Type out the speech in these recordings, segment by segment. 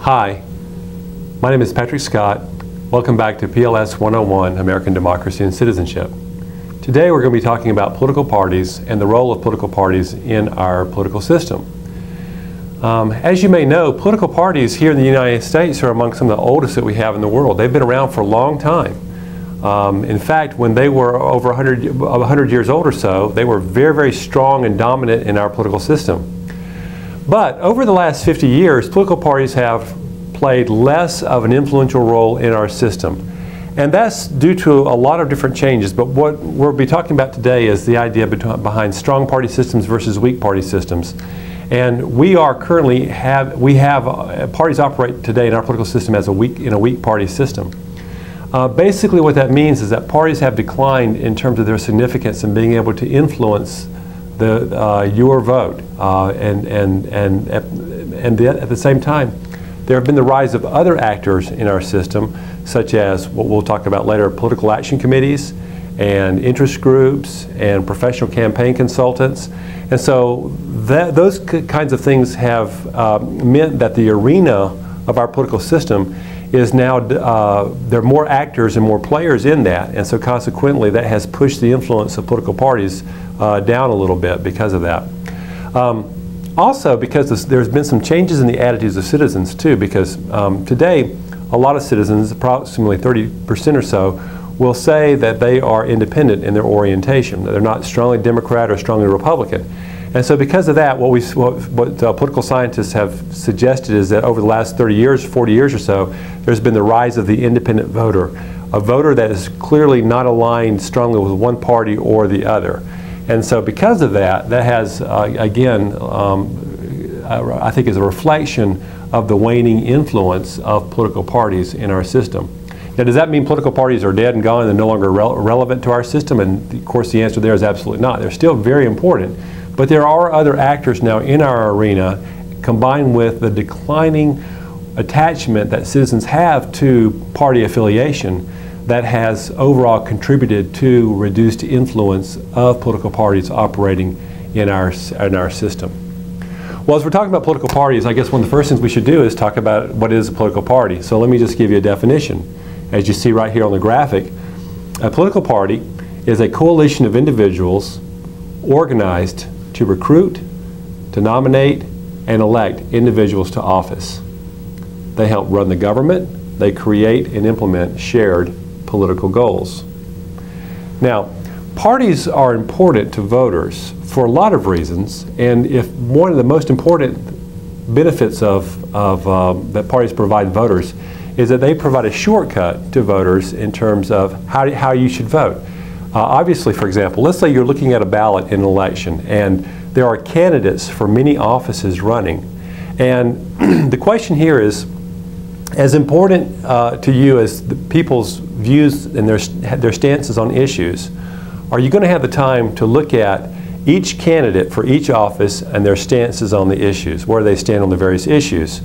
Hi, my name is Patrick Scott. Welcome back to PLS 101, American Democracy and Citizenship. Today we're going to be talking about political parties and the role of political parties in our political system. As you may know, political parties here in the United States are among some of the oldest that we have in the world. They've been around for a long time. In fact, when they were over 100 years old or so, they were very, very strong and dominant in our political system. But over the last 50 years, political parties have played less of an influential role in our system. And that's due to a lot of different changes. But what we'll be talking about today is the idea behind strong party systems versus weak party systems. And we are currently parties operate today in our political system as a weak party system. Basically what that means is that parties have declined in terms of their significance in being able to influence your vote, and at the same time, there have been the rise of other actors in our system, such as what we'll talk about later, political action committees and interest groups and professional campaign consultants. And so those kinds of things have meant that the arena of our political system is now, there are more actors and more players in that, and so consequently that has pushed the influence of political parties down a little bit because of that. Also, because there's been some changes in the attitudes of citizens too, because today a lot of citizens, approximately 30% or so, will say that they are independent in their orientation, that they're not strongly Democrat or strongly Republican. And so because of that, what political scientists have suggested is that over the last 30 years, 40 years or so, there's been the rise of the independent voter, a voter that is clearly not aligned strongly with one party or the other. And so because of that, that has, again, I think is a reflection of the waning influence of political parties in our system. Now, does that mean political parties are dead and gone and no longer relevant to our system? And of course the answer there is absolutely not. They're still very important. But there are other actors now in our arena, combined with the declining attachment that citizens have to party affiliation, that has overall contributed to reduced influence of political parties operating in our system. Well, as we're talking about political parties, I guess one of the first things we should do is talk about what is a political party. So let me just give you a definition. As you see right here on the graphic, a political party is a coalition of individuals organized to recruit, to nominate, and elect individuals to office. They help run the government. They create and implement shared political goals. Now, parties are important to voters for a lot of reasons, and if one of the most important benefits that parties provide voters is that they provide a shortcut to voters in terms of how you should vote. Obviously, for example, let's say you're looking at a ballot in an election and there are candidates for many offices running. And the question here is, as important to you as the people's views and their stances on issues, are you going to have the time to look at each candidate for each office and their stances on the issues, where they stand on the various issues?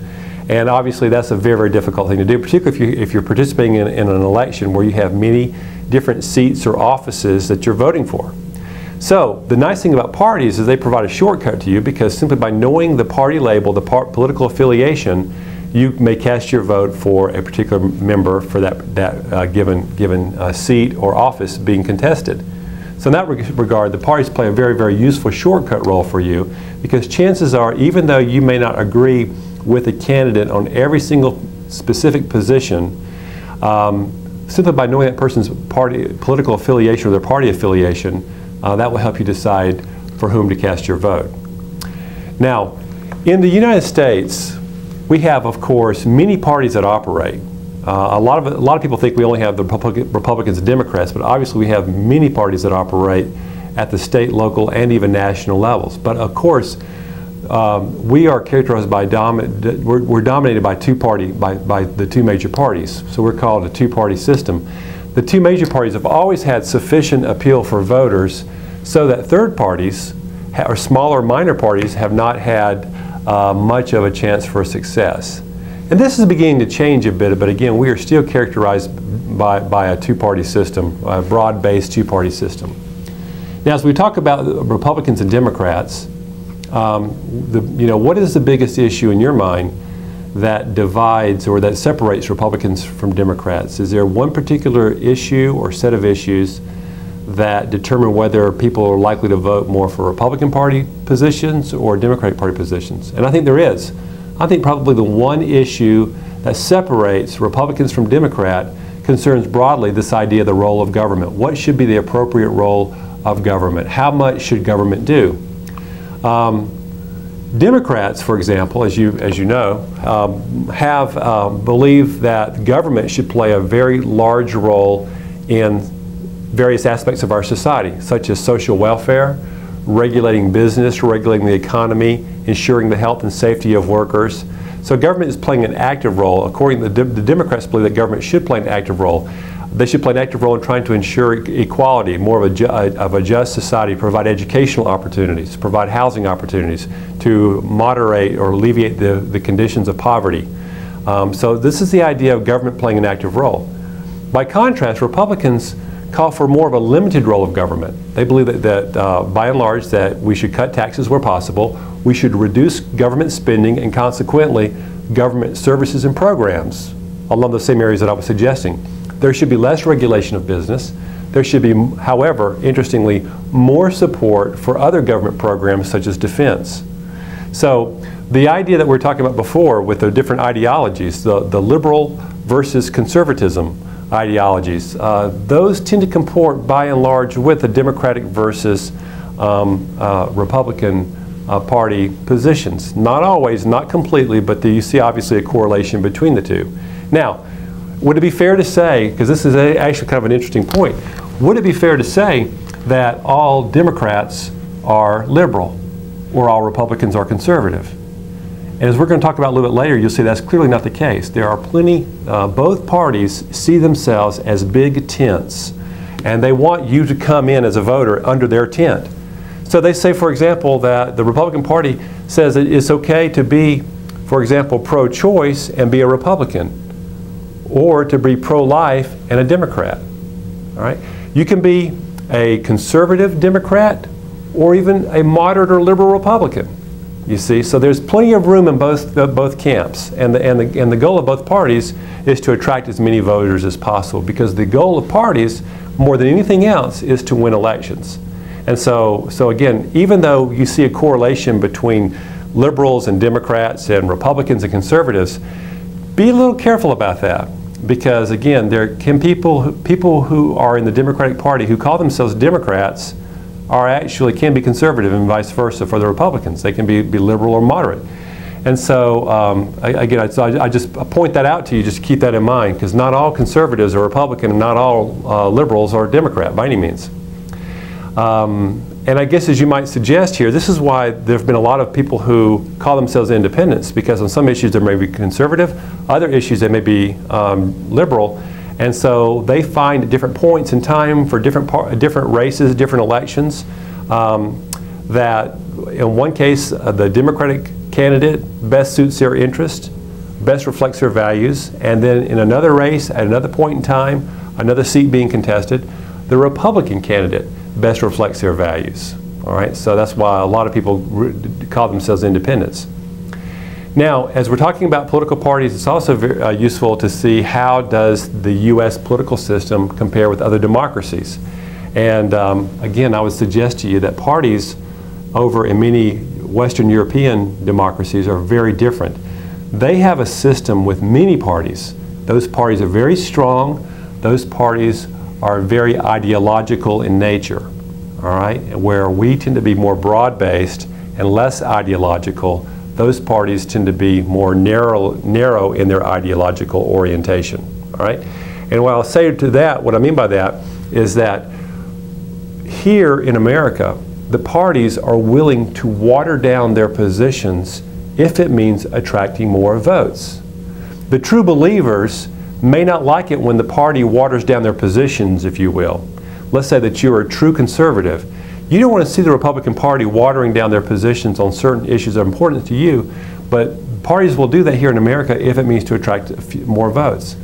And obviously that's a very, very difficult thing to do, particularly if you're participating in an election where you have many different seats or offices that you're voting for. So the nice thing about parties is they provide a shortcut to you, because simply by knowing the party label, the political affiliation, you may cast your vote for a particular member for that given seat or office being contested. So in that regard, the parties play a very, very useful shortcut role for you, because chances are, even though you may not agree with a candidate on every single specific position, simply by knowing that person's political affiliation or their party affiliation, that will help you decide for whom to cast your vote. Now, in the United States, we have, of course, many parties that operate. A lot of people think we only have the Republicans and Democrats, but obviously we have many parties that operate at the state, local, and even national levels. But of course, we are characterized by we're dominated by by the two major parties. So we're called a two-party system. The two major parties have always had sufficient appeal for voters, so that third parties or smaller minor parties have not had much of a chance for success. And this is beginning to change a bit, but again, we are still characterized by a two-party system, a broad-based two-party system. Now, as we talk about Republicans and Democrats, what is the biggest issue in your mind that divides or that separates Republicans from Democrats? Is there one particular issue or set of issues that determine whether people are likely to vote more for Republican Party positions or Democratic Party positions? And I think there is. I think probably the one issue that separates Republicans from Democrat concerns broadly this idea of the role of government. What should be the appropriate role of government? How much should government do? Democrats, for example, as you know, believe that government should play a very large role in various aspects of our society, such as social welfare, regulating business, regulating the economy, ensuring the health and safety of workers. So government is playing an active role. According to the Democrats believe that government should play an active role. They should play an active role in trying to ensure equality, more of a just society, provide educational opportunities, provide housing opportunities, to moderate or alleviate the conditions of poverty. So this is the idea of government playing an active role. By contrast, Republicans call for more of a limited role of government. They believe that by and large that we should cut taxes where possible, we should reduce government spending and consequently government services and programs along the same areas that I was suggesting. There should be less regulation of business. There should be, however, interestingly, more support for other government programs such as defense. So the idea that we were talking about before with the different ideologies, the liberal versus conservatism ideologies, those tend to comport by and large with the Democratic versus Republican Party positions. Not always, not completely, but you see obviously a correlation between the two. Now, would it be fair to say, because this is actually kind of an interesting point, would it be fair to say that all Democrats are liberal or all Republicans are conservative? And as we're going to talk about a little bit later, you'll see that's clearly not the case. There are plenty, both parties see themselves as big tents, and they want you to come in as a voter under their tent. So they say, for example, that the Republican Party says that it's okay to be, for example, pro-choice and be a Republican, or to be pro-life and a Democrat. All right? You can be a conservative Democrat or even a moderate or liberal Republican. You see, so there's plenty of room in both camps, and the goal of both parties is to attract as many voters as possible, because the goal of parties, more than anything else, is to win elections. And so again, even though you see a correlation between liberals and Democrats and Republicans and conservatives, be a little careful about that, because again, there can people who are in the Democratic Party who call themselves Democrats can be conservative, and vice versa for the Republicans. They can be liberal or moderate. And so again, I just point that out to you, just keep that in mind, because not all conservatives are Republican and not all liberals are Democrat by any means. And I guess, as you might suggest here, this is why there have been a lot of people who call themselves independents, because on some issues they may be conservative, other issues they may be liberal, and so they find at different points in time for different races, different elections, that in one case the Democratic candidate best suits their interest, best reflects their values, and then in another race at another point in time, another seat being contested, the Republican candidate best reflects their values. All right, so that's why a lot of people call themselves independents. Now, as we're talking about political parties, it's also very useful to see how does the U.S. political system compare with other democracies. And again, I would suggest to you that parties over in many Western European democracies are very different. They have a system with many parties. Those parties are very strong. Those parties are very ideological in nature, all right? Where we tend to be more broad-based and less ideological, those parties tend to be more narrow in their ideological orientation, all right? And what I'll say to that, what I mean by that, is that here in America, the parties are willing to water down their positions if it means attracting more votes. The true believers may not like it when the party waters down their positions, if you will. Let's say that you're a true conservative. You don't want to see the Republican Party watering down their positions on certain issues that are important to you, but parties will do that here in America if it means to attract more votes.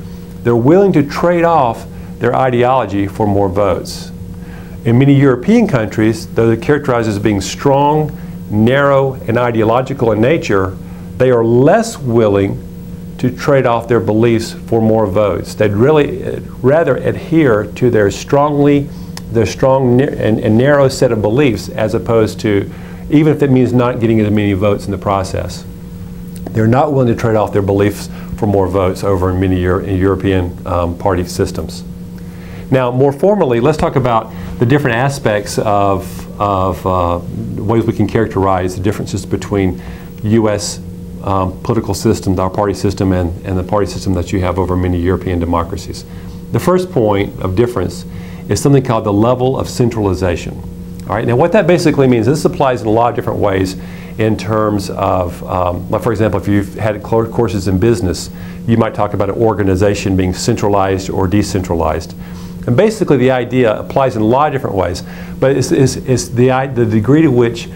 They're willing to trade off their ideology for more votes. In many European countries, though they're characterized as being strong, narrow, and ideological in nature, they are less willing to trade off their beliefs for more votes. They'd really rather adhere to their strong and narrow set of beliefs, as opposed to, even if it means not getting as many votes in the process. They're not willing to trade off their beliefs for more votes over in many European party systems. Now, more formally, let's talk about the different aspects of ways we can characterize the differences between U.S. Political systems, our party system, and the party system that you have over many European democracies. The first point of difference is something called the level of centralization. All right, now what that basically means, this applies in a lot of different ways in terms of, like for example, if you've had courses in business, you might talk about an organization being centralized or decentralized. And basically the idea applies in a lot of different ways, but it's the degree to which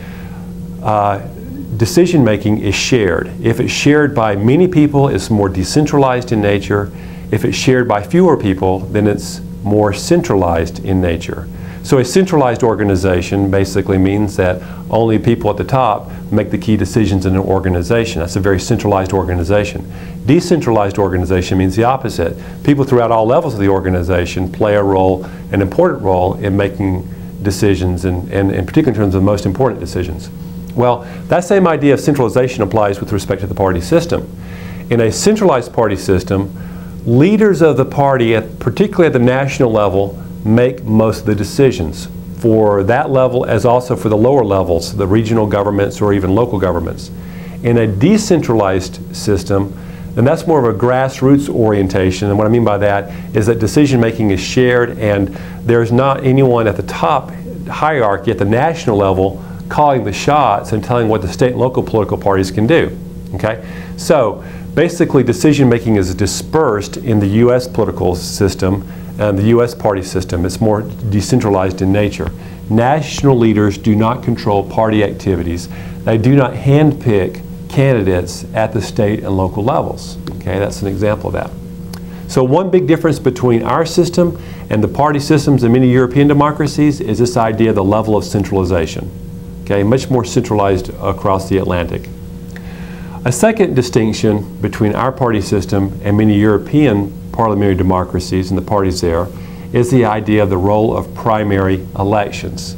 decision making is shared. If it's shared by many people, it's more decentralized in nature. If it's shared by fewer people, then it's more centralized in nature. So a centralized organization basically means that only people at the top make the key decisions in an organization. That's a very centralized organization. Decentralized organization means the opposite. People throughout all levels of the organization play a role, an important role, in making decisions, and in particular in terms of the most important decisions. Well, that same idea of centralization applies with respect to the party system. In a centralized party system, leaders of the party, particularly at the national level, make most of the decisions for that level, as also for the lower levels, the regional governments or even local governments. In a decentralized system, and that's more of a grassroots orientation, and what I mean by that is that decision making is shared, and there's not anyone at the top hierarchy at the national level calling the shots and telling what the state and local political parties can do. Okay? So basically decision making is dispersed in the U.S. political system and the U.S. party system. It's more decentralized in nature. National leaders do not control party activities. They do not handpick candidates at the state and local levels. Okay, that's an example of that. So one big difference between our system and the party systems in many European democracies is this idea of the level of centralization. Okay, much more centralized across the Atlantic. A second distinction between our party system and many European parliamentary democracies and the parties there is the idea of the role of primary elections.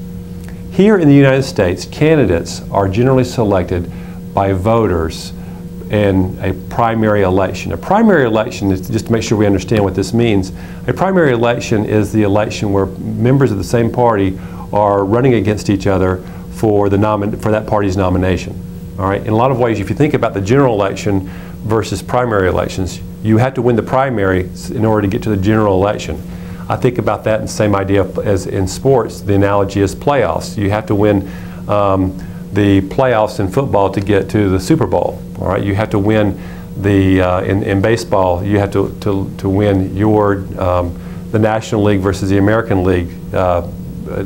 Here in the United States, candidates are generally selected by voters in a primary election. A primary election is, just to make sure we understand what this means, a primary election is the election where members of the same party are running against each other for that party's nomination. All right? In a lot of ways, if you think about the general election versus primary elections, you have to win the primary in order to get to the general election. I think about that in the same idea as in sports. The analogy is playoffs. You have to win the playoffs in football to get to the Super Bowl. All right, you have to win in baseball. You have to win the National League versus the American League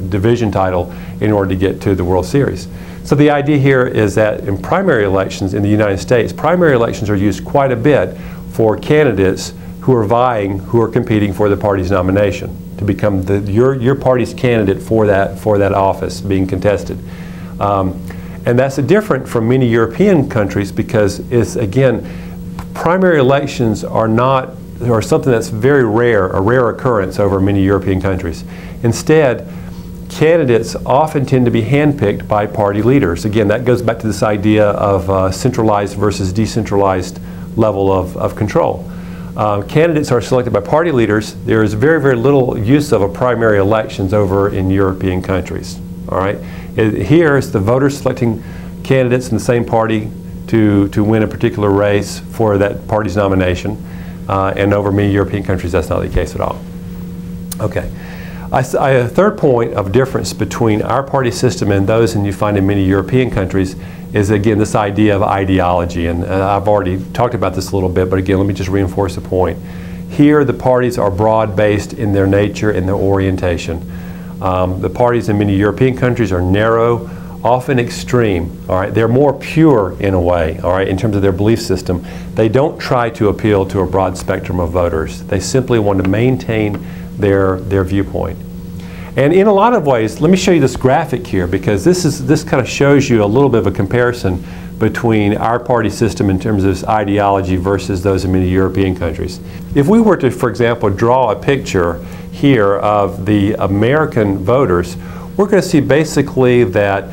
division title in order to get to the World Series. So the idea here is that in primary elections in the United States, primary elections are used quite a bit for candidates who are competing for the party's nomination to become your party's candidate for that office being contested. And that's different from many European countries because it's, again, primary elections are something that's very rare, a rare occurrence over many European countries. Instead, candidates often tend to be handpicked by party leaders. Again, that goes back to this idea of centralized versus decentralized level of control. Candidates are selected by party leaders. There is very, very little use of a primary elections over in European countries. All right? Here it's the voters selecting candidates in the same party to win a particular race for that party's nomination. And over many European countries, that's not the case at all. Okay. A third point of difference between our party system and those you find in many European countries is, again, this idea of ideology. And I've already talked about this a little bit, but again, let me just reinforce the point. Here, the parties are broad-based in their nature and their orientation. The parties in many European countries are narrow, often extreme. All right, they're more pure in a way. All right, in terms of their belief system, they don't try to appeal to a broad spectrum of voters. They simply want to maintain their viewpoint. And in a lot of ways, let me show you this graphic here because this kind of shows you a little bit of a comparison between our party system in terms of its ideology versus those in many European countries. If we were to, for example, draw a picture here of the American voters, we're going to see basically that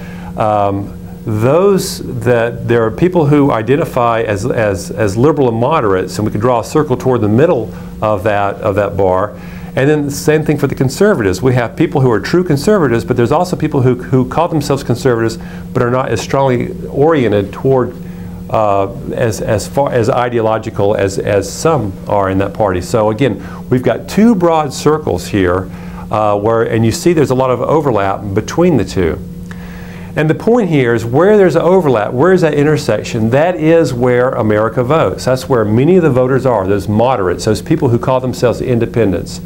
there are people who identify as liberal and moderates, and we could draw a circle toward the middle of that bar. And then the same thing for the conservatives. We have people who are true conservatives, but there's also people who call themselves conservatives but are not as strongly oriented toward as far as ideological as some are in that party. So again, we've got two broad circles here and you see there's a lot of overlap between the two. And the point here is where there's an overlap, where is that intersection? That is where America votes. That's where many of the voters are, those moderates, those people who call themselves independents.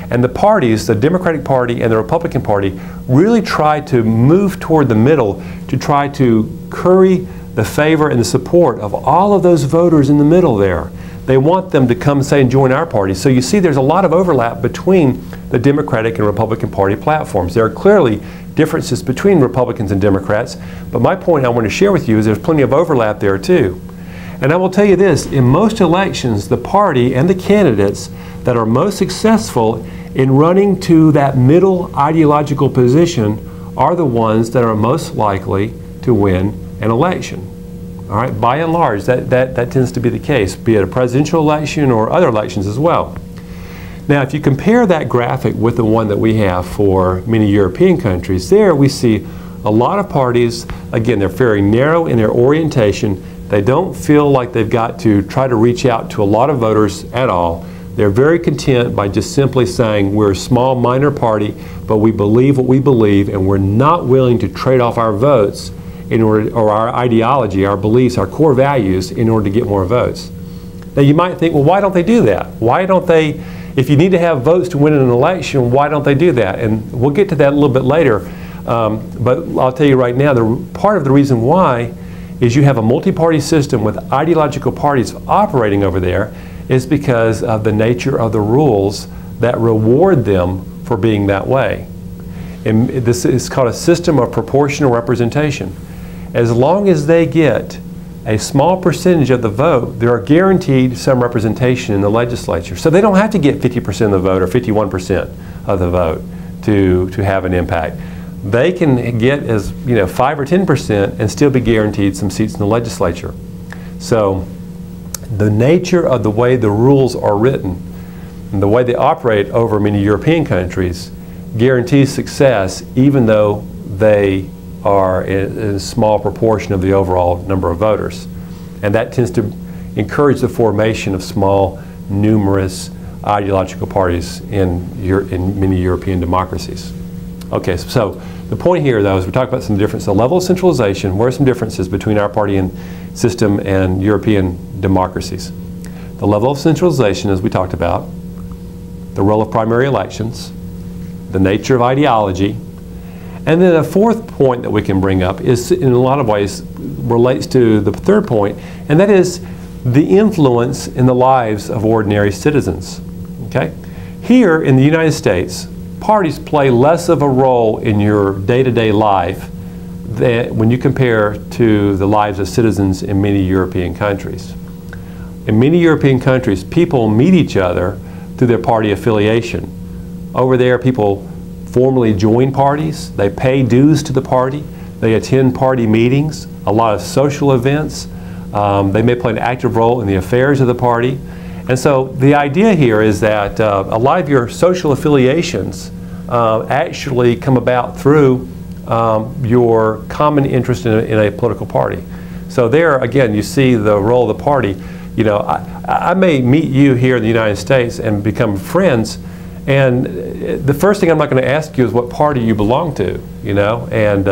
And the parties, the Democratic Party and the Republican Party, really try to move toward the middle to try to curry the favor and the support of all of those voters in the middle there. They want them to come, say, and join our party. So you see there's a lot of overlap between the Democratic and Republican Party platforms. There are clearly differences between Republicans and Democrats, but my point I want to share with you is there's plenty of overlap there too. And I will tell you this, in most elections, the party and the candidates that are most successful in running to that middle ideological position are the ones that are most likely to win an election. All right, by and large, that tends to be the case, be it a presidential election or other elections as well. Now, if you compare that graphic with the one that we have for many European countries, there we see a lot of parties, again, they're very narrow in their orientation. They don't feel like they've got to try to reach out to a lot of voters at all. They're very content by just simply saying we're a small minor party, but we believe what we believe, and we're not willing to trade off our votes in order, or our ideology, our beliefs, our core values in order to get more votes. Now you might think, well, why don't they do that? Why don't they, if you need to have votes to win an election, why don't they do that? And we'll get to that a little bit later, but I'll tell you right now, part of the reason why is you have a multi-party system with ideological parties operating over there is because of the nature of the rules that reward them for being that way. And this is called a system of proportional representation. As long as they get a small percentage of the vote, they are guaranteed some representation in the legislature. So they don't have to get 50% of the vote or 51% of the vote to have an impact. They can get as 5 or 10% and still be guaranteed some seats in the legislature. So the nature of the way the rules are written and the way they operate over many European countries guarantees success even though they are in a small proportion of the overall number of voters. And that tends to encourage the formation of small, numerous ideological parties in many European democracies. Okay, so the point here though is we're talking about some differences. The level of centralization, where are some differences between our party and system and European democracies? The level of centralization, as we talked about, the role of primary elections, the nature of ideology, and then a fourth point that we can bring up is in a lot of ways relates to the third point, and that is the influence in the lives of ordinary citizens. Okay? Here in the United States, parties play less of a role in your day-to-day life than when you compare to the lives of citizens in many European countries. In many European countries, people meet each other through their party affiliation. Over there, people formally join parties, they pay dues to the party, they attend party meetings, a lot of social events, they may play an active role in the affairs of the party. And so the idea here is that a lot of your social affiliations actually come about through your common interest in a political party. So there, again, you see the role of the party. I may meet you here in the United States and become friends, and the first thing I'm not going to ask you is what party you belong to, and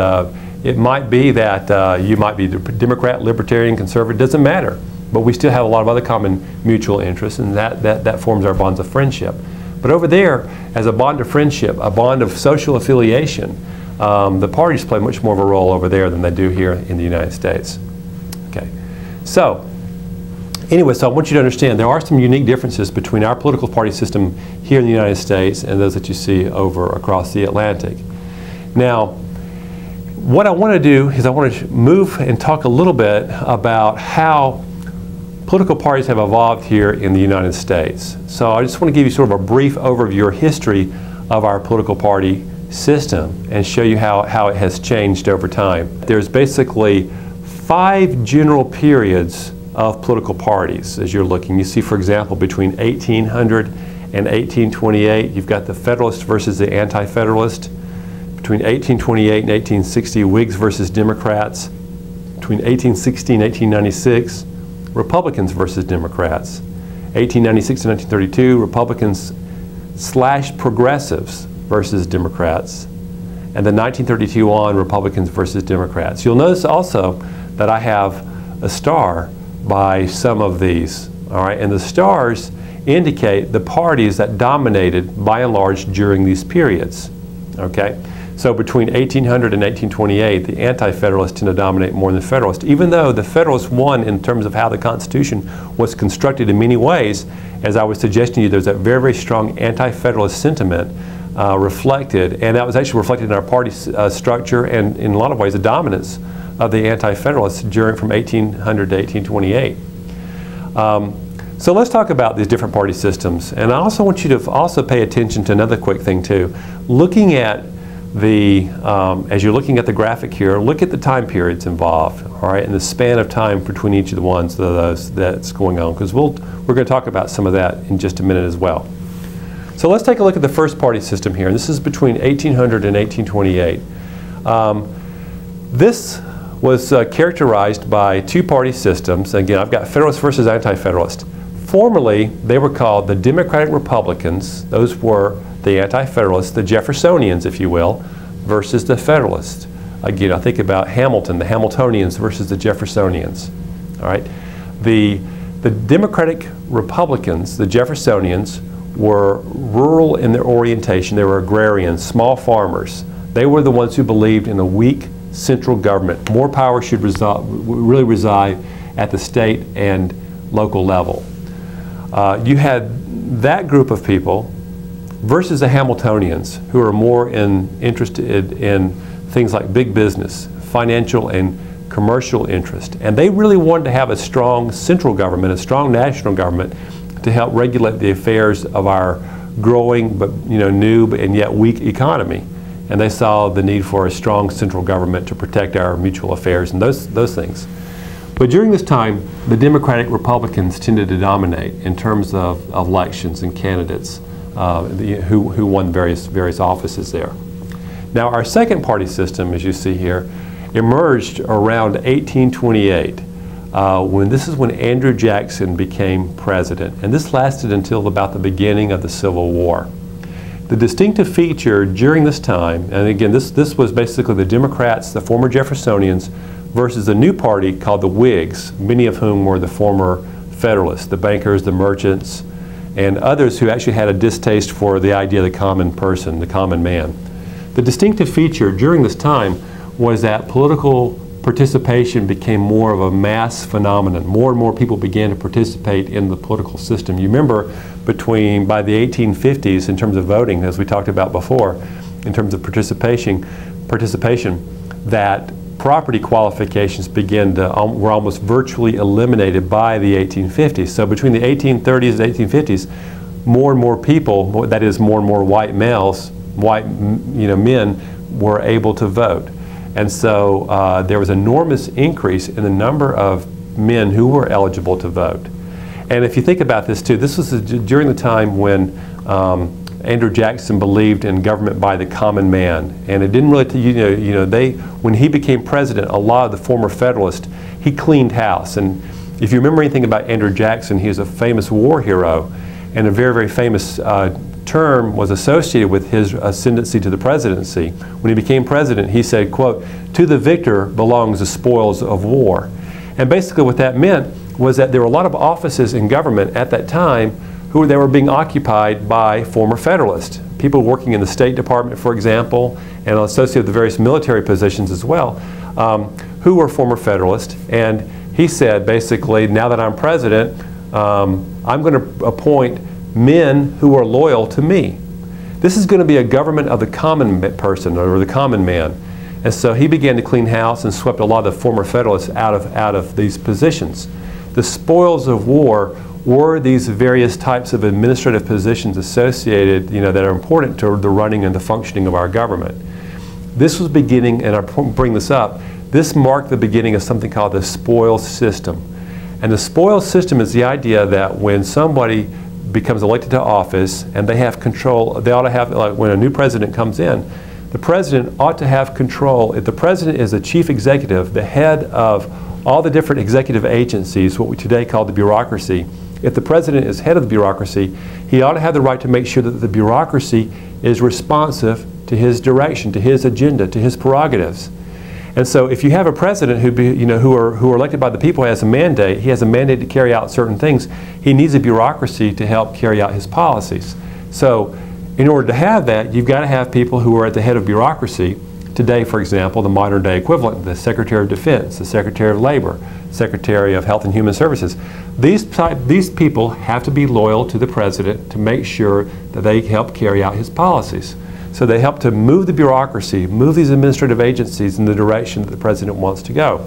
it might be that you might be Democrat, Libertarian, Conservative, doesn't matter, but we still have a lot of other common mutual interests, and that forms our bonds of friendship. But over there, as a bond of friendship, a bond of social affiliation, the parties play much more of a role over there than they do here in the United States. Okay, so anyway, so I want you to understand there are some unique differences between our political party system here in the United States and those that you see over across the Atlantic. Now, What I want to do is I want to move and talk a little bit about how political parties have evolved here in the United States. So I just want to give you sort of a brief overview or history of our political party system and show you how it has changed over time. There's basically 5 general periods of political parties as you're looking. You see, for example, between 1800 and 1828, you've got the Federalist versus the Anti-Federalist. Between 1828 and 1860, Whigs versus Democrats. Between 1860 and 1896, Republicans versus Democrats. 1896 to 1932, Republicans / progressives versus Democrats. And then 1932 on, Republicans versus Democrats. You'll notice also that I have a star by some of these, all right? And the stars indicate the parties that dominated by and large during these periods, okay? So between 1800 and 1828, the Anti-Federalists tend to dominate more than the Federalists, even though the Federalists won in terms of how the Constitution was constructed in many ways. As I was suggesting to you, there's a very, very strong Anti-Federalist sentiment reflected, and that was actually reflected in our party structure and in a lot of ways the dominance of the Anti-Federalists from 1800 to 1828. So let's talk about these different party systems, and I also want you to also pay attention to another quick thing too. Looking at as you're looking at the graphic here, look at the time periods involved, all right, and the span of time between each of the ones that's going on, because we're going to talk about some of that in just a minute as well. So let's take a look at the first party system here, and this is between 1800 and 1828. This was characterized by 2 party systems. Again, I've got Federalist versus Anti-Federalist. Formerly, they were called the Democratic Republicans. Those were the Anti-Federalists, the Jeffersonians, if you will, versus the Federalists. Again, I think about Hamilton, the Hamiltonians versus the Jeffersonians. All right, the Democratic Republicans, the Jeffersonians, were rural in their orientation. They were agrarians, small farmers. They were the ones who believed in a weak central government. More power should really reside at the state and local level. You had that group of people versus the Hamiltonians, who are more interested in things like big business, financial and commercial interest. And they really wanted to have a strong central government, a strong national government, to help regulate the affairs of our growing but new and yet weak economy. And they saw the need for a strong central government to protect our mutual affairs and those things. But during this time, the Democratic Republicans tended to dominate in terms of elections and candidates who won various offices there. Now, our second party system, as you see here, emerged around 1828. This is when Andrew Jackson became president, and this lasted until about the beginning of the Civil War. The distinctive feature during this time, and again, this was basically the Democrats, the former Jeffersonians, versus a new party called the Whigs, many of whom were the former Federalists, the bankers, the merchants, and others who actually had a distaste for the idea of the common person, the common man. The distinctive feature during this time was that political participation became more of a mass phenomenon. More and more people began to participate in the political system. You remember by the 1850s, in terms of voting, as we talked about before, in terms of participation, that property qualifications were almost virtually eliminated by the 1850s. So between the 1830s and 1850s, more and more people, that is more and more white males, men, were able to vote. And so there was an enormous increase in the number of men who were eligible to vote. And if you think about this too, this was during the time when Andrew Jackson believed in government by the common man, and it didn't really, when he became president, a lot of the former Federalists, he cleaned house. And if you remember anything about Andrew Jackson, he is a famous war hero, and a very, very famous term was associated with his ascendancy to the presidency. When he became president, he said, quote, "To the victor belongs the spoils of war." And basically what that meant was that there were a lot of offices in government at that time they were being occupied by former Federalists. People working in the State Department, for example, and associated with the various military positions as well, who were former Federalists. And he said, basically, now that I'm president, I'm going to appoint men who are loyal to me. This is going to be a government of the common person or the common man. And so he began to clean house and swept a lot of the former Federalists out of these positions. The spoils of war were these various types of administrative positions associated, that are important to the running and the functioning of our government. This was beginning, and I'll bring this up, this marked the beginning of something called the spoils system. And the spoils system is the idea that when somebody becomes elected to office and they have control, they ought to have, like when a new president comes in, the president ought to have control. If the president is the chief executive, the head of all the different executive agencies, what we today call the bureaucracy, if the president is head of the bureaucracy, he ought to have the right to make sure that the bureaucracy is responsive to his direction, to his agenda, to his prerogatives. And so if you have a president who are elected by the people, he has a mandate to carry out certain things, he needs a bureaucracy to help carry out his policies. So in order to have that, you've got to have people who are at the head of bureaucracy. Today, for example, the modern day equivalent, the Secretary of Defense, the Secretary of Labor, Secretary of Health and Human Services. These people have to be loyal to the president to make sure that they help carry out his policies. So they help to move the bureaucracy, move these administrative agencies in the direction that the president wants to go.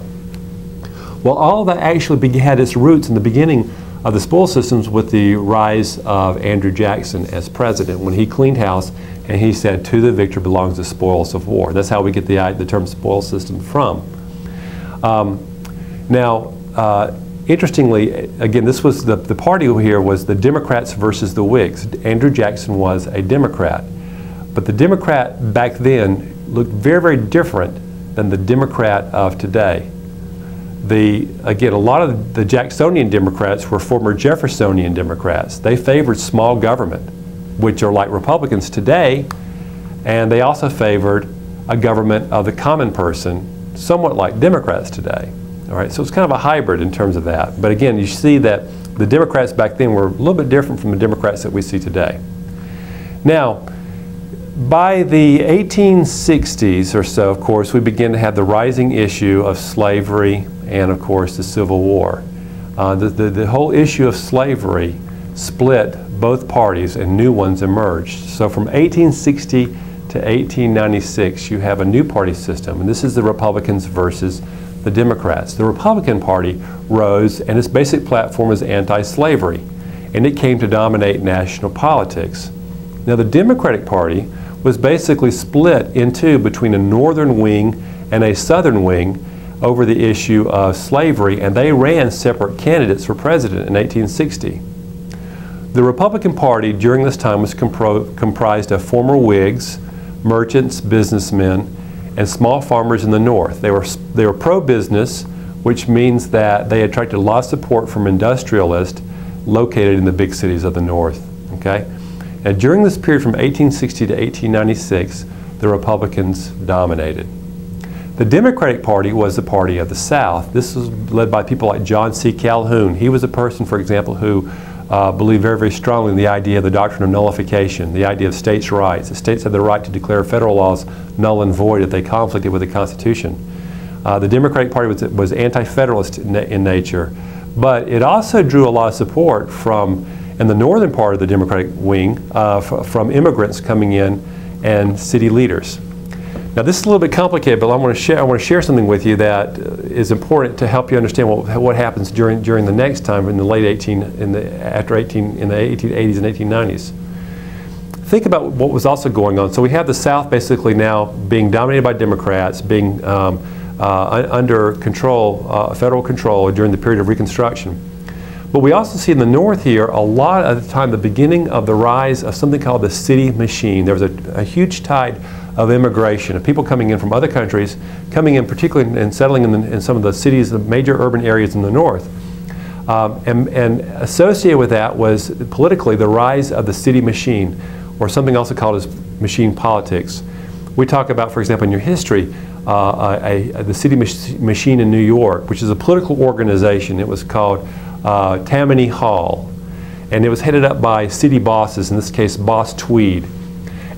Well, all of that actually had its roots in the beginning of the spoils systems with the rise of Andrew Jackson as president, when he cleaned house and he said, "To the victor belongs the spoils of war." That's how we get the term spoils system from. Interestingly, again, this was the party over here was the Democrats versus the Whigs. Andrew Jackson was a Democrat. But the Democrat back then looked very, very different than the Democrat of today. Again, a lot of the Jacksonian Democrats were former Jeffersonian Democrats. They favored small government, which are like Republicans today, and they also favored a government of the common person, somewhat like Democrats today. All right, so it's kind of a hybrid in terms of that. But again, you see that the Democrats back then were a little bit different from the Democrats that we see today. Now, by the 1860s or so, of course, we begin to have the rising issue of slavery and, of course, the Civil War. The whole issue of slavery split both parties and new ones emerged. So from 1860 to 1896, you have a new party system, and this is the Republicans versus the Democrats. The Republican Party rose, and its basic platform was anti-slavery, and it came to dominate national politics. Now, the Democratic Party was basically split in two between a northern wing and a southern wing over the issue of slavery, and they ran separate candidates for president in 1860. The Republican Party during this time was comprised of former Whigs, merchants, businessmen, and small farmers in the North. They were pro-business, which means that they attracted a lot of support from industrialists located in the big cities of the North. Okay? And during this period from 1860 to 1896, the Republicans dominated. The Democratic Party was the party of the South. This was led by people like John C. Calhoun. He was a person, for example, who believed very, very strongly in the idea of the doctrine of nullification, the idea of states' rights. The states had the right to declare federal laws null and void if they conflicted with the Constitution. The Democratic Party was anti-federalist in nature, but it also drew a lot of support from, in the northern part of the Democratic wing, from immigrants coming in and city leaders. Now, this is a little bit complicated, but I want to share something with you that is important to help you understand what happens during the next time in the in the 1880s and 1890s. Think about what was also going on. So we have the South basically now being dominated by Democrats, being under control, federal control during the period of Reconstruction. But we also see in the North here a lot of the time the beginning of the rise of something called the city machine. There was a huge tide of immigration, of people coming in from other countries, coming in particularly and settling in some of the cities, the major urban areas in the North. And associated with that was politically the rise of the city machine, or something also called as machine politics. We talk about, for example, in your history, the city machine in New York, which is a political organization. It was called Tammany Hall, and it was headed up by city bosses, in this case Boss Tweed.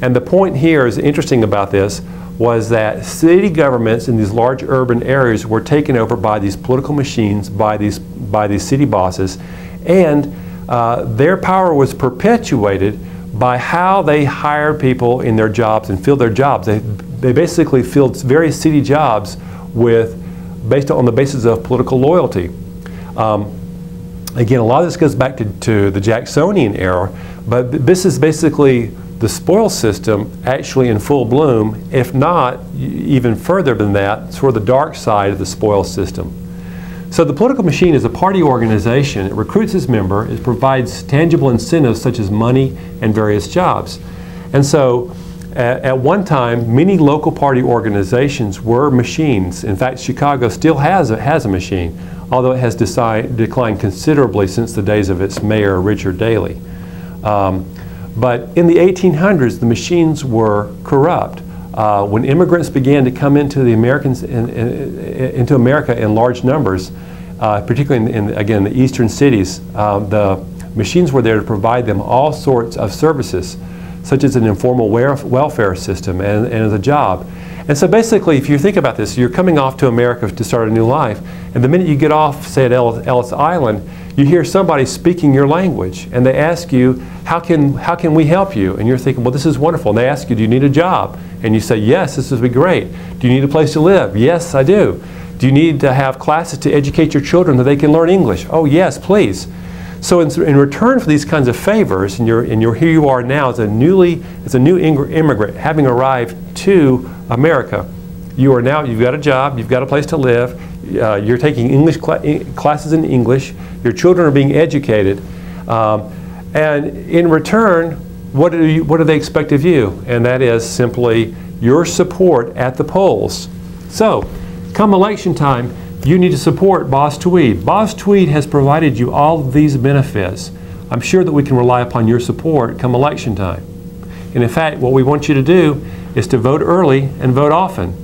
And the point here is interesting about this was that city governments in these large urban areas were taken over by these political machines, by these city bosses, and their power was perpetuated by how they hired people in their jobs and filled their jobs. they basically filled various city jobs based on the basis of political loyalty. Again, a lot of this goes back to the Jacksonian era, but this is basically the spoils system actually in full bloom, if not even further than that, sort of the dark side of the spoils system. So the political machine is a party organization. It recruits its member. It provides tangible incentives such as money and various jobs. And so at one time, many local party organizations were machines. In fact, Chicago still has a machine, although it has declined considerably since the days of its mayor, Richard Daley. But in the 1800s, the machines were corrupt. When immigrants began to come into into America in large numbers, particularly in the eastern cities, the machines were there to provide them all sorts of services, such as an informal welfare system and as a job. And so basically, if you think about this, you're coming off to America to start a new life, and the minute you get off, say at Ellis Island, you hear somebody speaking your language, and they ask you, how can we help you? And you're thinking, well, this is wonderful. And they ask you, do you need a job? And you say, yes, this would be great. Do you need a place to live? Yes, I do. Do you need to have classes to educate your children so they can learn English? Oh, yes, please. So in return for these kinds of favors, and here you are now as a new immigrant having arrived to America. You've got a job, you've got a place to live, you're taking English classes in English, your children are being educated, and in return, what do they expect of you? And that is simply your support at the polls. So, come election time, you need to support Boss Tweed. Boss Tweed has provided you all of these benefits. I'm sure that we can rely upon your support come election time. And in fact, what we want you to do is to vote early and vote often.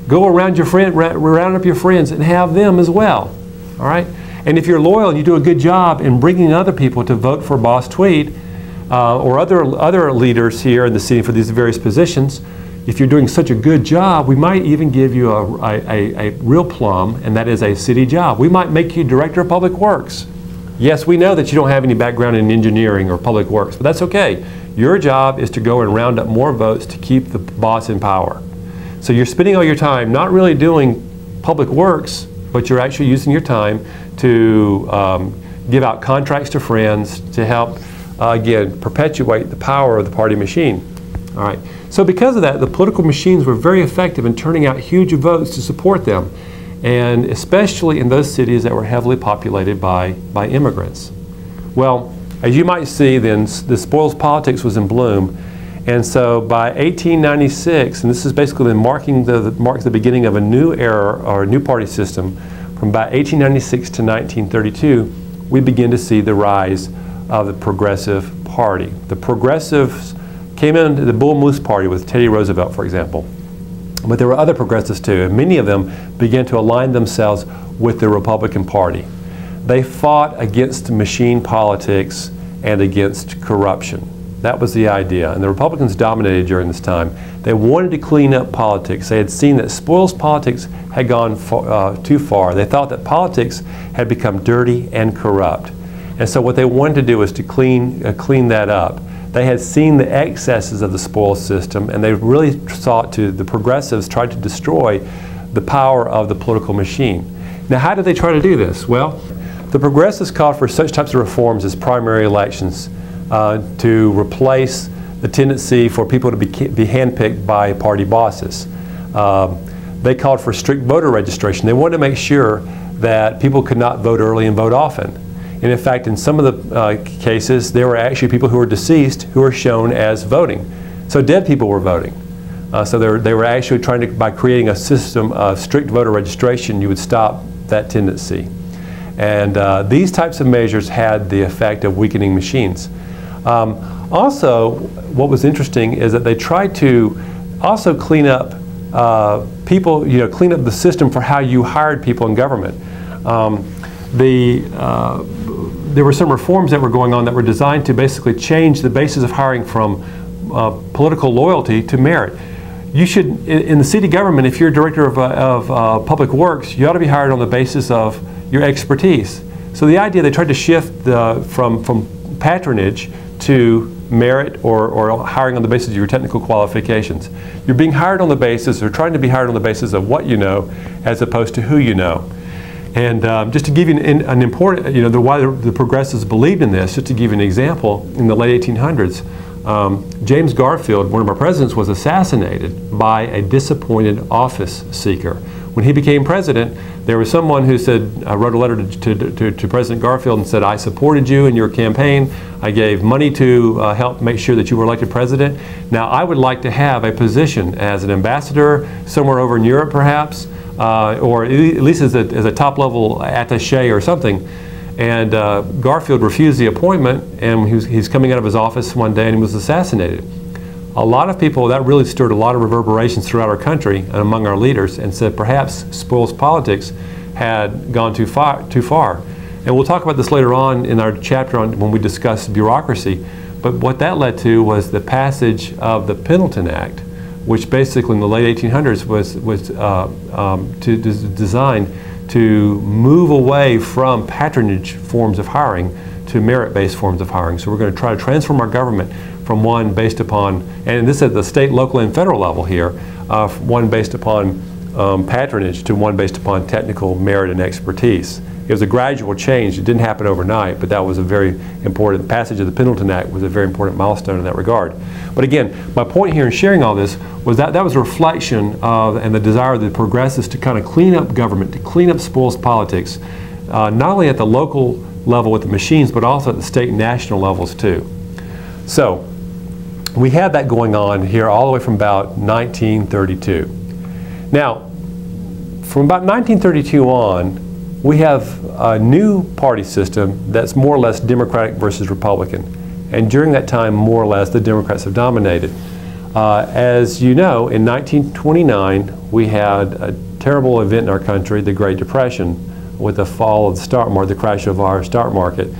Go around round up your friends and have them as well. All right? And if you're loyal and you do a good job in bringing other people to vote for Boss Tweed or other leaders here in the city for these various positions, if you're doing such a good job, we might even give you a real plum, and that is a city job. We might make you Director of Public Works. Yes, we know that you don't have any background in engineering or public works, but that's okay. Your job is to go and round up more votes to keep the boss in power. So you're spending all your time not really doing public works, but you're actually using your time to give out contracts to friends to help, again, perpetuate the power of the party machine. All right. So because of that, the political machines were very effective in turning out huge votes to support them, and especially in those cities that were heavily populated by immigrants. Well, as you might see, then the spoils politics was in bloom, and so by 1896, and this is basically marks the beginning of a new era or a new party system, from about 1896 to 1932, we begin to see the rise of the Progressive Party. The Progressives came into the Bull Moose Party with Teddy Roosevelt, for example. But there were other progressives too, and many of them began to align themselves with the Republican Party. They fought against machine politics and against corruption. That was the idea, and the Republicans dominated during this time. They wanted to clean up politics. They had seen that spoils politics had gone too far. They thought that politics had become dirty and corrupt. And so what they wanted to do was to clean that up. They had seen the excesses of the spoils system, and they really the progressives tried to destroy the power of the political machine. Now, how did they try to do this? Well, the progressives called for such types of reforms as primary elections to replace the tendency for people to be handpicked by party bosses. They called for strict voter registration. They wanted to make sure that people could not vote early and vote often. And in fact, in some of the cases, there were actually people who were deceased who were shown as voting. So dead people were voting. So they were actually trying to, by creating a system of strict voter registration, you would stop that tendency. And these types of measures had the effect of weakening machines. Also, what was interesting is that they tried to also clean up clean up the system for how you hired people in government. There were some reforms that were going on that were designed to basically change the basis of hiring from political loyalty to merit. You should, in the city government, if you're director of public works, you ought to be hired on the basis of your expertise. So the idea, they tried to shift from patronage to merit or hiring on the basis of your technical qualifications. You're being hired on the basis, or trying to be hired on the basis of what you know, as opposed to who you know. And just to give you an important, why the progressives believed in this, just to give you an example, in the late 1800s, James Garfield, one of our presidents, was assassinated by a disappointed office seeker. When he became president, there was someone who said, wrote a letter to President Garfield and said, I supported you in your campaign. I gave money to help make sure that you were elected president. Now I would like to have a position as an ambassador somewhere over in Europe perhaps, or at least as a top-level attaché or something. And Garfield refused the appointment, and he's coming out of his office one day and he was assassinated. A lot of people, that really stirred a lot of reverberations throughout our country and among our leaders, and said perhaps spoils politics had gone too far. And we'll talk about this later on in our chapter when we discuss bureaucracy. But what that led to was the passage of the Pendleton Act, which basically in the late 1800s was designed to move away from patronage forms of hiring to merit-based forms of hiring. So we're going to try to transform our government from one based upon, and this is at the state, local, and federal level here, one based upon patronage to one based upon technical merit and expertise. It was a gradual change. It didn't happen overnight, but that was a very important passage of the Pendleton Act, was a very important milestone in that regard. But again, my point here in sharing all this was that that was a reflection of, and the desire of the progressives to kind of clean up government, to clean up spoils politics, not only at the local level with the machines, but also at the state and national levels too. So we had that going on here all the way from about 1932. Now, from about 1932 on, we have a new party system that's more or less Democratic versus Republican. And during that time, more or less, the Democrats have dominated. As you know, in 1929, we had a terrible event in our country, the Great Depression, with the fall of the stock market, the crash of our stock market.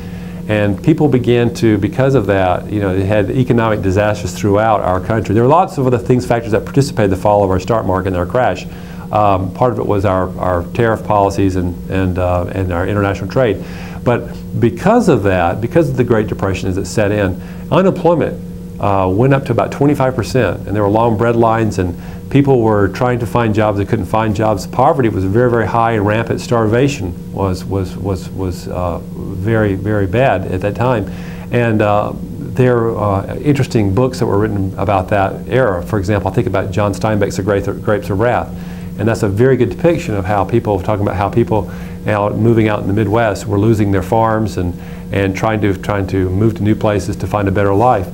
And people began to, because of that, it had economic disasters throughout our country. There were lots of other factors that participated in the fall of our stock market and our crash. Part of it was our tariff policies and our international trade. But because of that, because of the Great Depression as it set in, unemployment went up to about 25%, and there were long breadlines, and people were trying to find jobs, they couldn't find jobs. Poverty was very, very high, and rampant starvation was very, very bad at that time. And there are interesting books that were written about that era. For example, I think about John Steinbeck's The Grapes of Wrath. And that's a very good depiction of how people, talking about how people moving out in the Midwest were losing their farms and trying to move to new places to find a better life.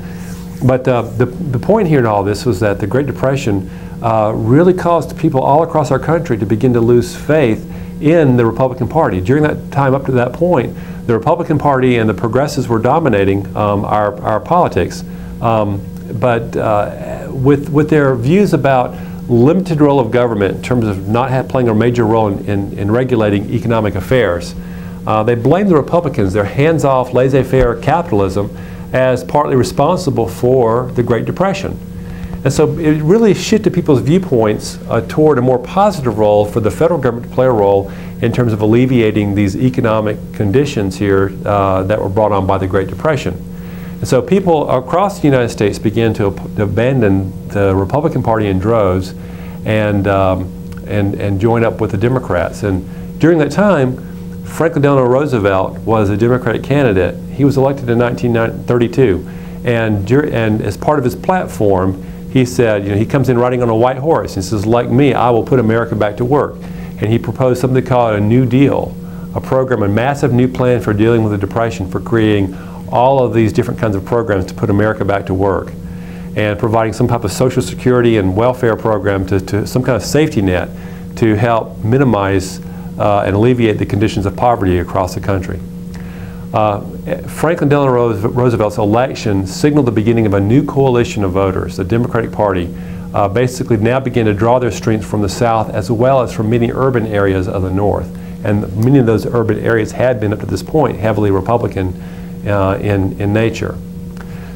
But the point here in all this was that the Great Depression really caused people all across our country to begin to lose faith in the Republican Party. During that time, up to that point, the Republican Party and the progressives were dominating our politics. But with their views about limited role of government in terms of not playing a major role in regulating economic affairs, they blamed the Republicans, their hands-off, laissez-faire capitalism, as partly responsible for the Great Depression. And so it really shifted people's viewpoints toward a more positive role for the federal government to play a role in terms of alleviating these economic conditions here that were brought on by the Great Depression. And so people across the United States began to abandon the Republican Party in droves and join up with the Democrats. And during that time, Franklin Delano Roosevelt was a Democratic candidate. He was elected in 1932. And as part of his platform, he said, he comes in riding on a white horse. He says, like me, I will put America back to work. And he proposed something called a New Deal, a program, a massive new plan for dealing with the Depression, for creating all of these different kinds of programs to put America back to work, and providing some type of Social Security and welfare program to some kind of safety net to help minimize and alleviate the conditions of poverty across the country. Franklin Delano Roosevelt's election signaled the beginning of a new coalition of voters. The Democratic Party basically now began to draw their strength from the South as well as from many urban areas of the North. And many of those urban areas had been, up to this point, heavily Republican in nature.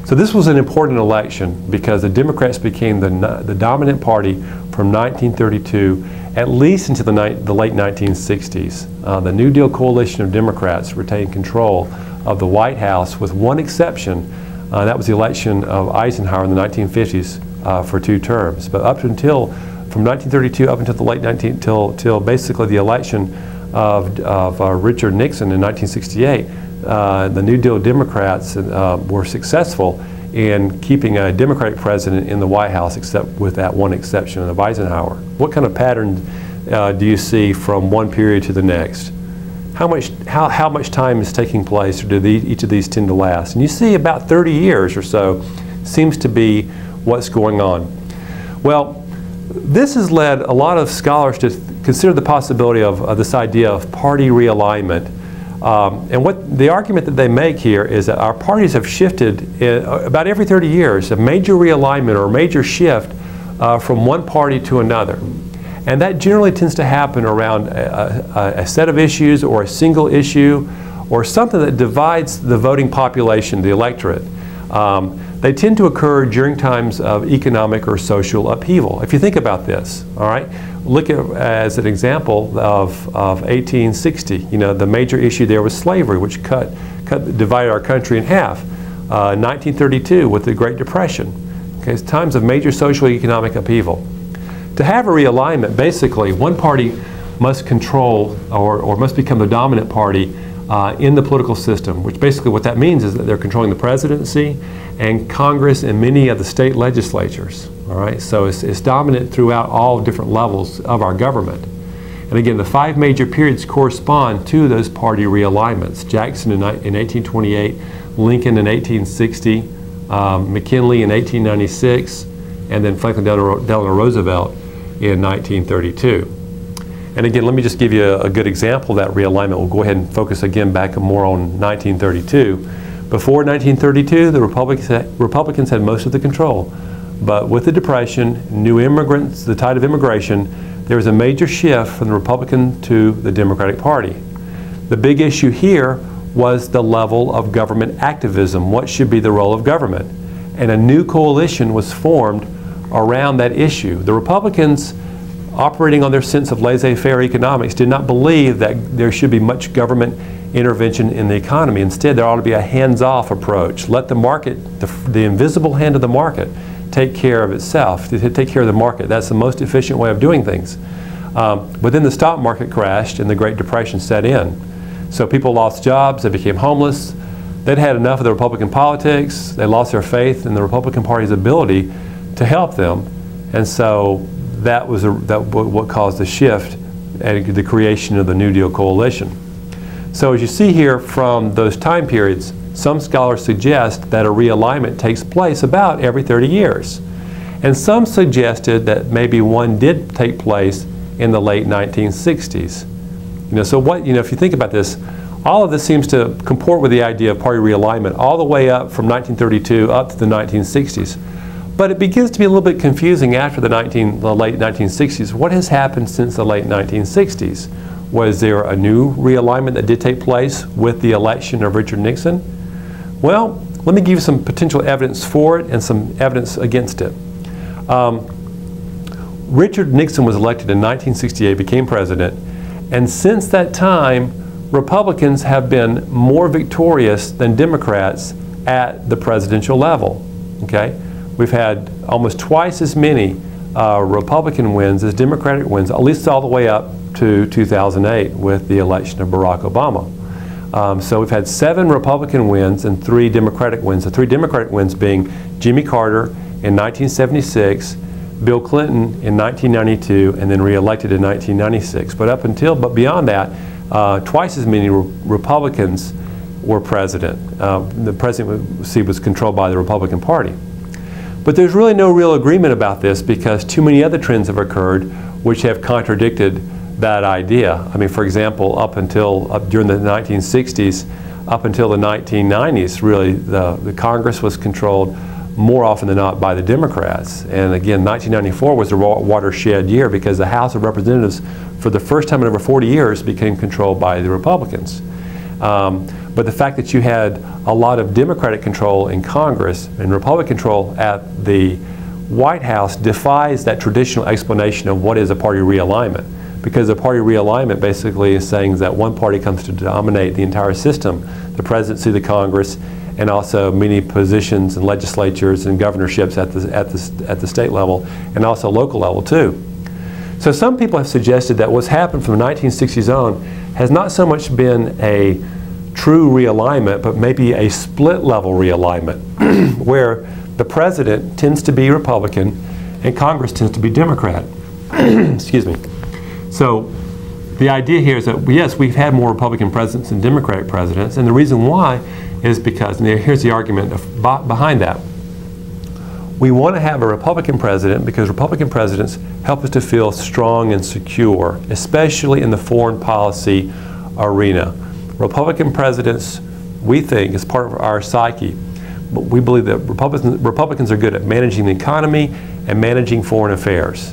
So this was an important election because the Democrats became the dominant party from 1932 at least into the late 1960s. The New Deal coalition of Democrats retained control of the White House, with one exception, That was the election of Eisenhower in the 1950s for 2 terms. But up until, from 1932 up until the late till basically the election of Richard Nixon in 1968, the New Deal Democrats were successful in keeping a Democratic president in the White House, except with that one exception of Eisenhower. What kind of pattern do you see from one period to the next? How much time is taking place, or do each of these tend to last? And you see about 30 years or so seems to be what's going on. Well, this has led a lot of scholars to consider the possibility of this idea of party realignment. And what the argument that they make here is that our parties have shifted about every 30 years, a major realignment or a major shift from one party to another. And that generally tends to happen around a set of issues or a single issue or something that divides the voting population, the electorate. They tend to occur during times of economic or social upheaval. If you think about this, all right, look at as an example of 1860. You know, the major issue there was slavery, which divided our country in half. 1932 with the Great Depression. Okay, it's times of major social economic upheaval. To have a realignment, basically, one party must control or must become the dominant party in the political system, which basically what that means is that they're controlling the presidency and Congress and many of the state legislatures. All right, so it's dominant throughout all different levels of our government. And again, the 5 major periods correspond to those party realignments. Jackson in 1828, Lincoln in 1860, McKinley in 1896, and then Franklin Delano Roosevelt in 1932. And again, let me just give you a good example of that realignment. We'll go ahead and focus again back more on 1932. Before 1932, the Republicans had most of the control. But with the Depression, new immigrants, the tide of immigration, there was a major shift from the Republican to the Democratic Party. The big issue here was the level of government activism. What should be the role of government? And a new coalition was formed around that issue. The Republicans, operating on their sense of laissez-faire economics, did not believe that there should be much government intervention in the economy. Instead, there ought to be a hands-off approach. Let the market, the invisible hand of the market, take care of itself, to take care of the market. That's the most efficient way of doing things. But then the stock market crashed and the Great Depression set in. So people lost jobs, they became homeless, they'd had enough of the Republican politics, they lost their faith in the Republican Party's ability to help them, and so that was what caused the shift and the creation of the New Deal coalition. So as you see here from those time periods, some scholars suggest that a realignment takes place about every 30 years. And some suggested that maybe one did take place in the late 1960s. You know, so what, you know, if you think about this, all of this seems to comport with the idea of party realignment all the way up from 1932 up to the 1960s. But it begins to be a little bit confusing after the late 1960s. What has happened since the late 1960s? Was there a new realignment that did take place with the election of Richard Nixon? Well, let me give you some potential evidence for it and some evidence against it. Richard Nixon was elected in 1968, became president, and since that time, Republicans have been more victorious than Democrats at the presidential level. Okay? We've had almost twice as many Republican wins as Democratic wins, at least all the way up to 2008 with the election of Barack Obama. So we've had 7 Republican wins and 3 Democratic wins. The 3 Democratic wins being Jimmy Carter in 1976, Bill Clinton in 1992, and then re-elected in 1996. But beyond that, twice as many Republicans were president. The presidency was controlled by the Republican Party. But there's really no real agreement about this because too many other trends have occurred which have contradicted that idea. I mean, for example, during the 1960s, up until the 1990s, really, the Congress was controlled more often than not by the Democrats. And again, 1994 was a watershed year because the House of Representatives, for the first time in over 40 years, became controlled by the Republicans. But the fact that you had a lot of Democratic control in Congress and Republican control at the White House defies that traditional explanation of what is a party realignment. Because a party realignment basically is saying that one party comes to dominate the entire system, the presidency, the Congress, and also many positions in legislatures and governorships at the state level and also local level too. So some people have suggested that what's happened from the 1960s on has not so much been a true realignment, but maybe a split level realignment where the president tends to be Republican and Congress tends to be Democrat. Excuse me. So the idea here is that, yes, we've had more Republican presidents than Democratic presidents, and the reason why is because, and here's the argument behind that. We want to have a Republican president because Republican presidents help us to feel strong and secure, especially in the foreign policy arena. Republican presidents, we think, is part of our psyche. But we believe that Republicans are good at managing the economy and managing foreign affairs.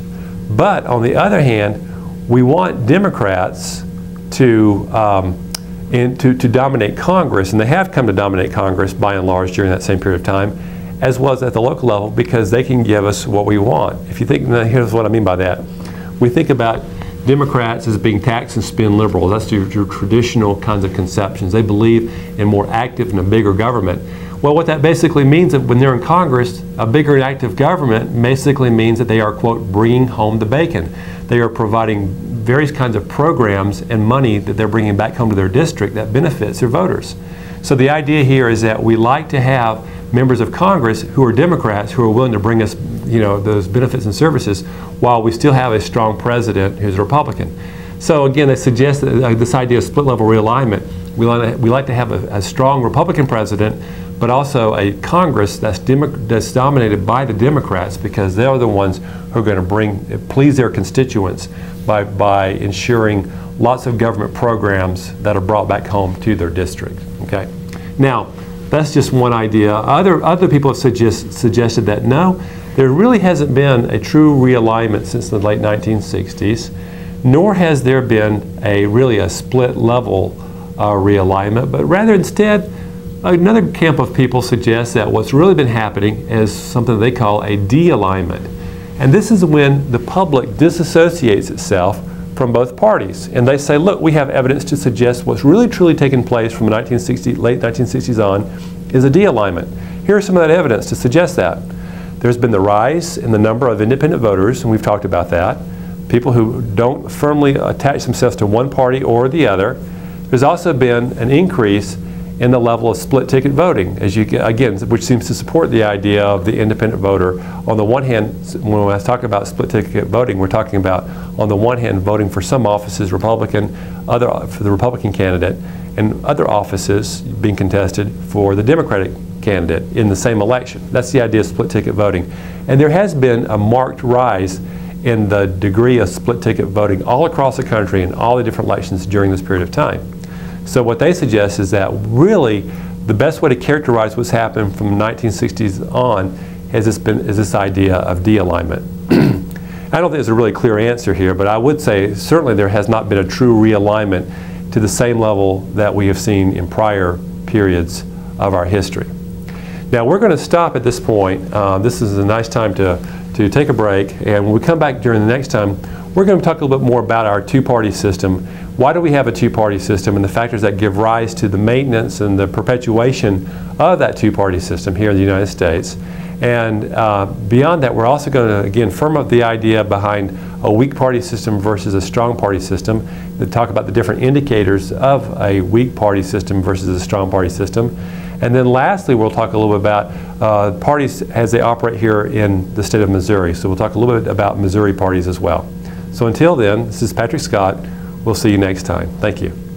But on the other hand, we want Democrats to dominate Congress, and they have come to dominate Congress by and large during that same period of time, as well as at the local level, because they can give us what we want. If you think, now here's what I mean by that. We think about Democrats as being tax and spend liberals. That's your traditional kinds of conceptions. They believe in more active and a bigger government. Well, what that basically means is when they're in Congress, a bigger and active government basically means that they are, quote, bringing home the bacon. They are providing various kinds of programs and money that they're bringing back home to their district that benefits their voters. So the idea here is that we like to have members of Congress who are Democrats who are willing to bring us, those benefits and services while we still have a strong president who's a Republican. So again, they suggest that this idea of split level realignment, we like to have a strong Republican president, but also a Congress that's dominated by the Democrats, because they are the ones who are going to please their constituents by ensuring lots of government programs that are brought back home to their district. Okay, now that's just one idea. Other people have suggested that no, there really hasn't been a true realignment since the late 1960s, nor has there been really a split level realignment, but rather instead, another camp of people suggests that what's really been happening is something they call a de-alignment. And this is when the public disassociates itself from both parties. And they say, look, we have evidence to suggest what's really truly taken place from the late 1960s on is a de-alignment. Here's some of that evidence to suggest that. There's been the rise in the number of independent voters, and we've talked about that. People who don't firmly attach themselves to one party or the other. There's also been an increase in the level of split ticket voting, which seems to support the idea of the independent voter. On the one hand, when I talk about split ticket voting, we're talking about, on the one hand, voting for some offices Republican, for the Republican candidate, and other offices being contested for the Democratic candidate in the same election. That's the idea of split ticket voting. And there has been a marked rise in the degree of split ticket voting all across the country in all the different elections during this period of time. So what they suggest is that really the best way to characterize what's happened from the 1960s on is this idea of de-alignment. I don't think there's a really clear answer here, but I would say certainly there has not been a true realignment to the same level that we have seen in prior periods of our history. Now we're going to stop at this point. This is a nice time to take a break, and when we come back during the next time, we're going to talk a little bit more about our two-party system. Why do we have a two-party system, and the factors that give rise to the maintenance and the perpetuation of that two-party system here in the United States. And beyond that, we're also going to, again, firm up the idea behind a weak party system versus a strong party system, to talk about the different indicators of a weak party system versus a strong party system. And then lastly, we'll talk a little bit about parties as they operate here in the state of Missouri. So we'll talk a little bit about Missouri parties as well. So until then, this is Patrick Scott. We'll see you next time. Thank you.